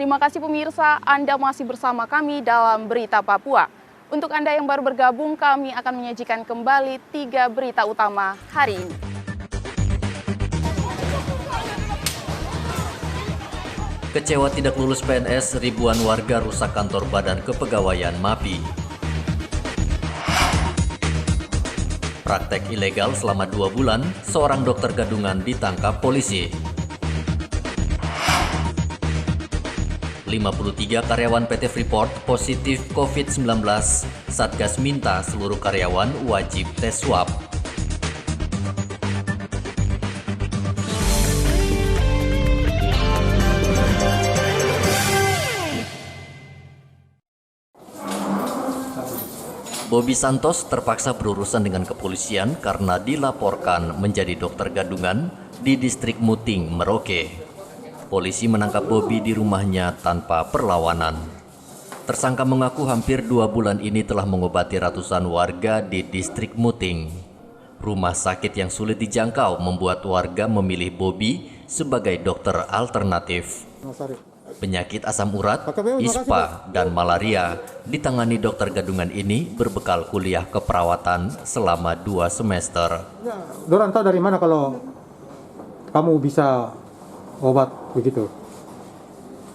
Terima kasih pemirsa, Anda masih bersama kami dalam Berita Papua. Untuk Anda yang baru bergabung, kami akan menyajikan kembali 3 berita utama hari ini. Kecewa tidak lulus PNS, ribuan warga rusak kantor Badan Kepegawaian MAPI. Praktek ilegal selama 2 bulan, seorang dokter gadungan ditangkap polisi. 53 karyawan PT Freeport positif COVID-19, Satgas minta seluruh karyawan wajib tes swab. Bobby Santos terpaksa berurusan dengan kepolisian karena dilaporkan menjadi dokter gadungan di distrik Muting, Merauke. Polisi menangkap Bobby di rumahnya tanpa perlawanan. Tersangka mengaku hampir 2 bulan ini telah mengobati ratusan warga di distrik Muting. Rumah sakit yang sulit dijangkau membuat warga memilih Bobby sebagai dokter alternatif. Penyakit asam urat, ispa, dan malaria ditangani dokter gadungan ini berbekal kuliah keperawatan selama 2 semester. Dorang tahu dari mana kalau kamu bisa obat begitu?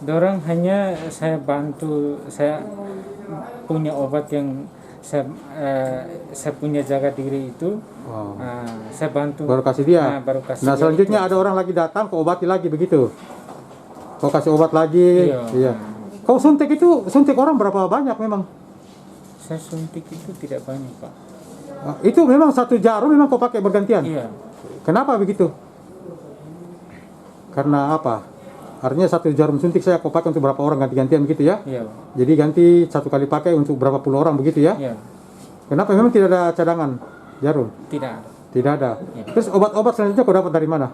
Dorang hanya saya bantu, saya punya obat yang saya punya jaga diri itu. Saya bantu. Baru kasih dia. Baru kasih nah dia selanjutnya itu. ada orang lagi datang, kau obati lagi begitu. Kau kasih obat lagi. Iya. Kau suntik orang berapa banyak memang? Saya suntik itu tidak banyak, Pak. Itu memang 1 jarum memang kau pakai bergantian. Iya. Kenapa begitu? Karena apa? Artinya 1 jarum suntik saya kau pakai untuk berapa orang ganti-gantian begitu ya? Iya. Jadi ganti 1 kali pakai untuk berapa puluh orang begitu ya? Iya. Kenapa memang tidak ada cadangan jarum? Tidak ada. Tidak ada. Ya. Terus obat-obat selanjutnya kau dapat dari mana?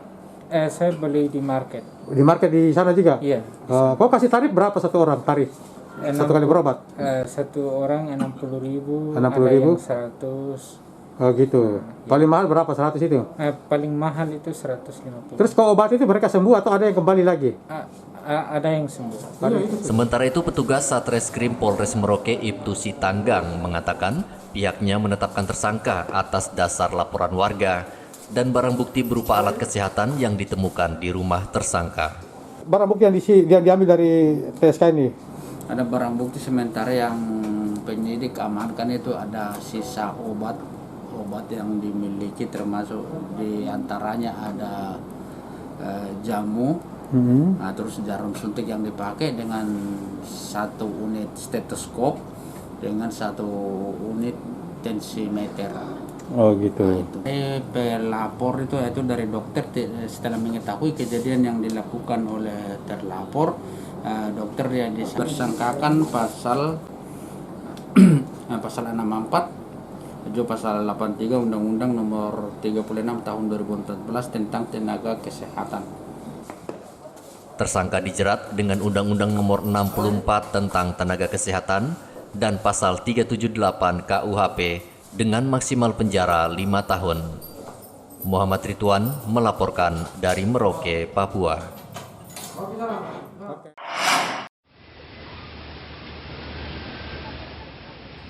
Saya beli di market. Di market di sana juga? Iya. Kau kasih tarif berapa 1 orang tarif? 1 kali berobat? 1 orang 60.000. 60.000? Ada yang 100. Oh gitu. Paling mahal berapa? 100 itu? Paling mahal itu 150. Terus kau obat itu mereka sembuh atau ada yang kembali lagi? Ada yang sembuh. Sementara itu petugas Satreskrim Polres Merauke Ibtu Sitanggang mengatakan pihaknya menetapkan tersangka atas dasar laporan warga dan barang bukti berupa alat kesehatan yang ditemukan di rumah tersangka. Barang bukti yang diambil dari TSK ini? Ada barang bukti sementara yang penyidik amankan itu ada sisa obat yang dimiliki, termasuk diantaranya ada jamu, terus jarum suntik yang dipakai dengan 1 unit stetoskop dengan 1 unit tensimeter. Oh gitu. Pelapor itu yaitu dari dokter setelah mengetahui kejadian yang dilakukan oleh terlapor, dokter yang disangkakan pasal 64 juga pasal 83 Undang-Undang Nomor 36 Tahun 2014 tentang tenaga kesehatan. Tersangka dijerat dengan Undang-Undang Nomor 64 tentang tenaga kesehatan dan pasal 378 KUHP dengan maksimal penjara 5 tahun. Muhammad Ridwan melaporkan dari Merauke, Papua.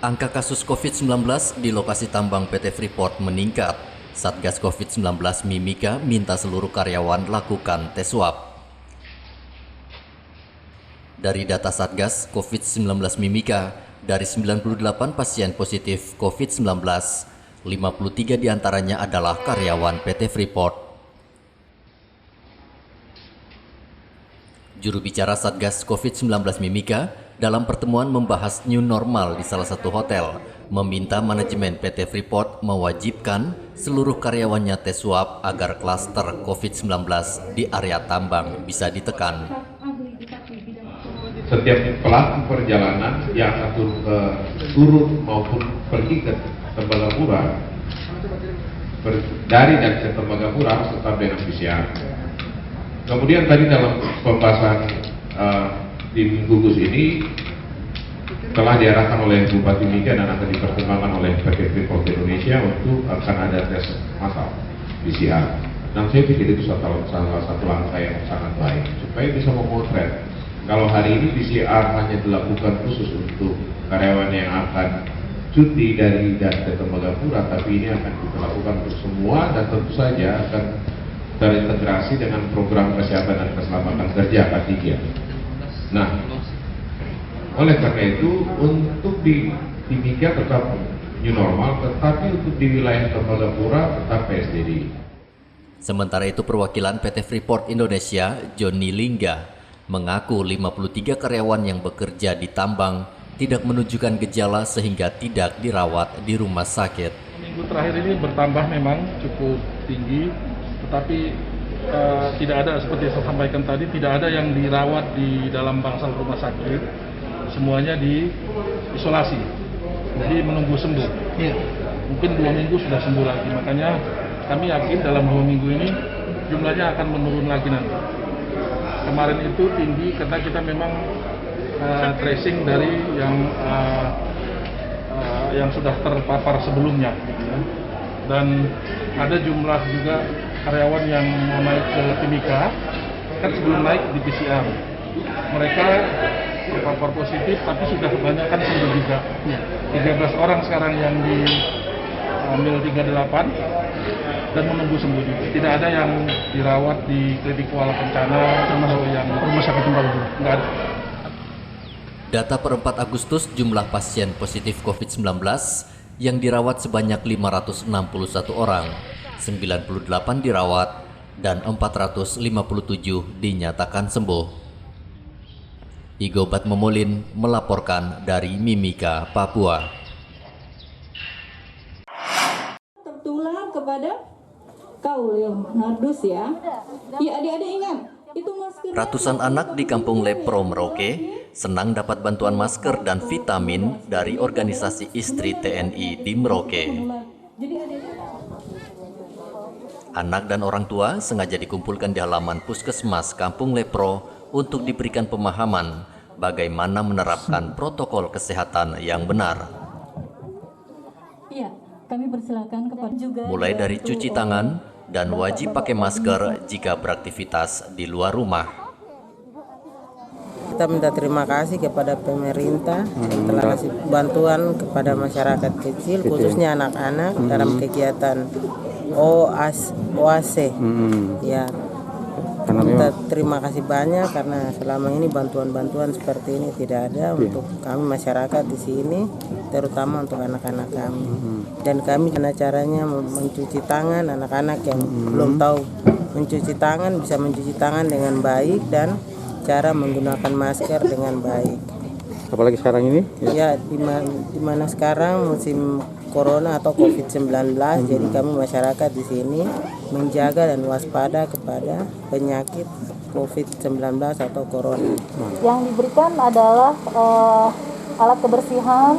Angka kasus COVID-19 di lokasi tambang PT Freeport meningkat. Satgas COVID-19 Mimika minta seluruh karyawan lakukan tes swab. Dari data Satgas COVID-19 Mimika, dari 98 pasien positif COVID-19, 53 diantaranya adalah karyawan PT Freeport. Juru bicara Satgas COVID-19 Mimika dalam pertemuan membahas new normal di salah satu hotel, meminta manajemen PT Freeport mewajibkan seluruh karyawannya tes swab agar klaster COVID-19 di area tambang bisa ditekan. Setiap pelaku perjalanan yang akan turun maupun pergi ke Tembagapura, dari dan ke Tembagapura harus tetap dengan PCR. Kemudian tadi dalam pembahasan tim gugus ini telah diarahkan oleh Bupati Mimika dan akan dipertimbangkan oleh PT Freeport Indonesia untuk akan ada tes massal PCR. Dan saya pikir itu salah satu langkah yang sangat baik supaya bisa memotret Kalau hari ini PCR hanya dilakukan khusus untuk karyawan yang akan cuti dari dan ke Tembagapura, tapi ini akan kita lakukan untuk semua dan tentu saja akan terintegrasi dengan program kesehatan dan keselamatan kerja K3. Nah, oleh karena itu untuk di Timika tetap new normal, tetapi untuk di wilayah Tembagapura tetap PSBB. Sementara itu perwakilan PT Freeport Indonesia, Joni Lingga, mengaku 53 karyawan yang bekerja di tambang tidak menunjukkan gejala sehingga tidak dirawat di rumah sakit. Minggu terakhir ini bertambah memang cukup tinggi, tetapi tidak ada seperti yang saya sampaikan tadi, tidak ada yang dirawat di dalam bangsal rumah sakit, semuanya diisolasi, jadi menunggu sembuh. Mungkin 2 minggu sudah sembuh lagi, makanya kami yakin dalam 2 minggu ini jumlahnya akan menurun lagi nanti. Kemarin itu tinggi karena kita memang tracing dari yang sudah terpapar sebelumnya, gitu ya. Dan ada jumlah juga karyawan yang mau naik ke Timika, kan sebelum naik di PCR. Mereka terpapar positif, tapi sudah kebanyakan sembuh juga. 13 orang sekarang yang di Mil 38 dan menunggu sembuh juga. Tidak ada yang dirawat di klinik Kuala Kencana atau yang rumah sakit tempat itu. Enggak ada. Data per 4 Agustus jumlah pasien positif COVID-19 yang dirawat sebanyak 561 orang, 98 dirawat, dan 457 dinyatakan sembuh. Igo Batmomolin melaporkan dari Mimika, Papua. Tertular kepada kau Leonardus ya. Ya adik-adik ingat, itu masker. Ratusan anak di Kampung Lepro, Merauke senang dapat bantuan masker dan vitamin dari organisasi istri TNI di Merauke. Anak dan orang tua sengaja dikumpulkan di halaman Puskesmas Kampung Lepro untuk diberikan pemahaman bagaimana menerapkan protokol kesehatan yang benar. Iya, kami persilakan kepada juga Mulai dari cuci tangan dan wajib pakai masker jika beraktivitas di luar rumah. Kita minta terima kasih kepada pemerintah yang telah kasih bantuan kepada masyarakat kecil, khususnya anak-anak dalam kegiatan OAC. Ya, kita terima kasih banyak karena selama ini bantuan-bantuan seperti ini tidak ada untuk kami masyarakat di sini, terutama untuk anak-anak kami. Dan kami karena caranya mencuci tangan, anak-anak yang belum tahu mencuci tangan bisa mencuci tangan dengan baik dan cara menggunakan masker dengan baik. Apalagi sekarang ini? Ya, di mana sekarang musim corona atau COVID-19, jadi kami masyarakat di sini menjaga dan waspada kepada penyakit COVID-19 atau corona. Yang diberikan adalah alat kebersihan,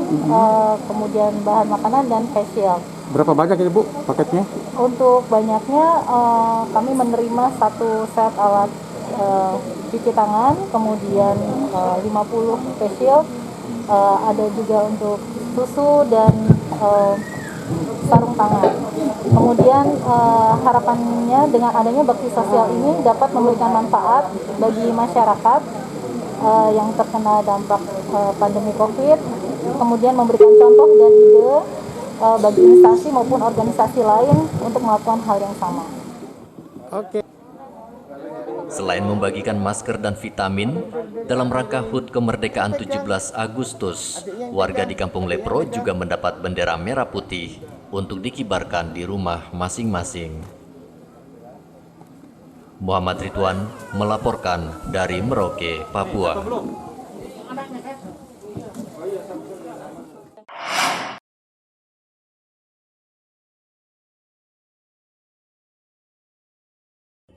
kemudian bahan makanan dan facial. Berapa banyak ini Bu paketnya? Untuk banyaknya kami menerima 1 set alat cuci tangan, kemudian 50 facial, ada juga untuk susu dan sarung tangan. Kemudian harapannya dengan adanya bakti sosial ini dapat memberikan manfaat bagi masyarakat yang terkena dampak pandemi COVID, kemudian memberikan contoh dan ide bagi instansi maupun organisasi lain untuk melakukan hal yang sama. Oke. Selain membagikan masker dan vitamin, dalam rangka HUT Kemerdekaan 17 Agustus, warga di Kampung Lepro juga mendapat bendera merah putih untuk dikibarkan di rumah masing-masing. Muhammad Ridwan melaporkan dari Merauke, Papua.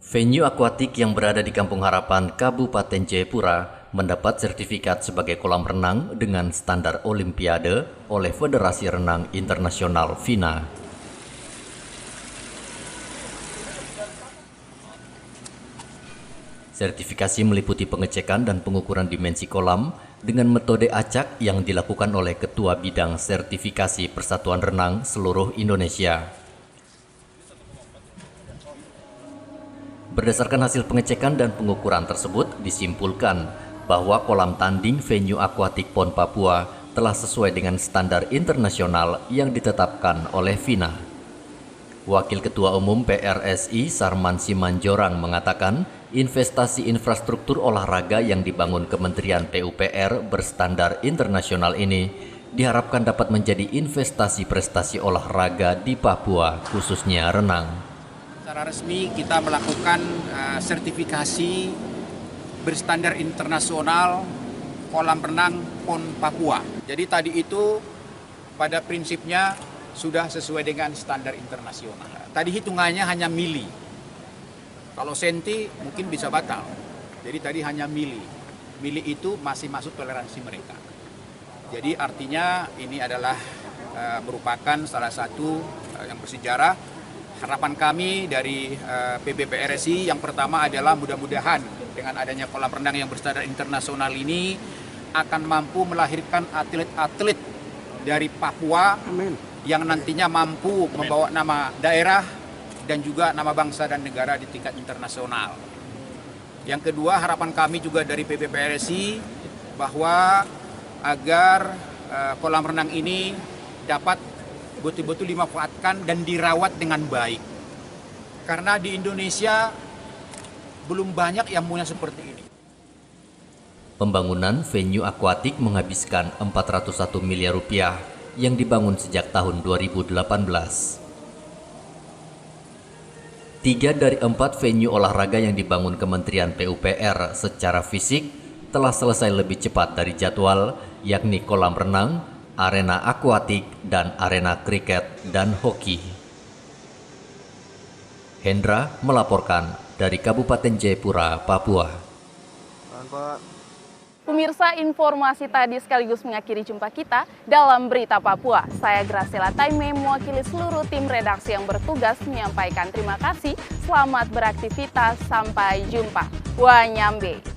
Venue akuatik yang berada di Kampung Harapan, Kabupaten Jayapura mendapat sertifikat sebagai kolam renang dengan standar Olimpiade oleh Federasi Renang Internasional FINA. Sertifikasi meliputi pengecekan dan pengukuran dimensi kolam dengan metode acak yang dilakukan oleh Ketua Bidang Sertifikasi Persatuan Renang seluruh Indonesia. Berdasarkan hasil pengecekan dan pengukuran tersebut, disimpulkan bahwa kolam tanding venue akuatik PON Papua telah sesuai dengan standar internasional yang ditetapkan oleh FINA. Wakil Ketua Umum PRSI Sarman Simanjorang mengatakan investasi infrastruktur olahraga yang dibangun Kementerian PUPR berstandar internasional ini diharapkan dapat menjadi investasi prestasi olahraga di Papua, khususnya renang. Secara resmi kita melakukan sertifikasi berstandar internasional kolam renang PON Papua. Jadi tadi itu pada prinsipnya sudah sesuai dengan standar internasional. Tadi hitungannya hanya mili. Kalau senti mungkin bisa batal. Jadi tadi hanya mili. Mili itu masih masuk toleransi mereka. Jadi artinya ini adalah merupakan salah satu yang bersejarah. Harapan kami dari PBPRSI yang pertama adalah mudah-mudahan dengan adanya kolam renang yang berstandar internasional ini akan mampu melahirkan atlet-atlet dari Papua yang nantinya mampu membawa nama daerah dan juga nama bangsa dan negara di tingkat internasional. Yang kedua, harapan kami juga dari PBPRSI bahwa agar kolam renang ini dapat betul-betul dimanfaatkan dan dirawat dengan baik. Karena di Indonesia belum banyak yang punya seperti ini. Pembangunan venue akuatik menghabiskan 401 miliar rupiah yang dibangun sejak tahun 2018. 3 dari 4 venue olahraga yang dibangun Kementerian PUPR secara fisik telah selesai lebih cepat dari jadwal, yakni kolam renang, arena akuatik, dan arena kriket dan hoki. Hendra melaporkan dari Kabupaten Jayapura, Papua. Pemirsa, informasi tadi sekaligus mengakhiri jumpa kita dalam Berita Papua. Saya Graciela Taime mewakili seluruh tim redaksi yang bertugas menyampaikan terima kasih. Selamat beraktivitas, sampai jumpa. Wanyambe.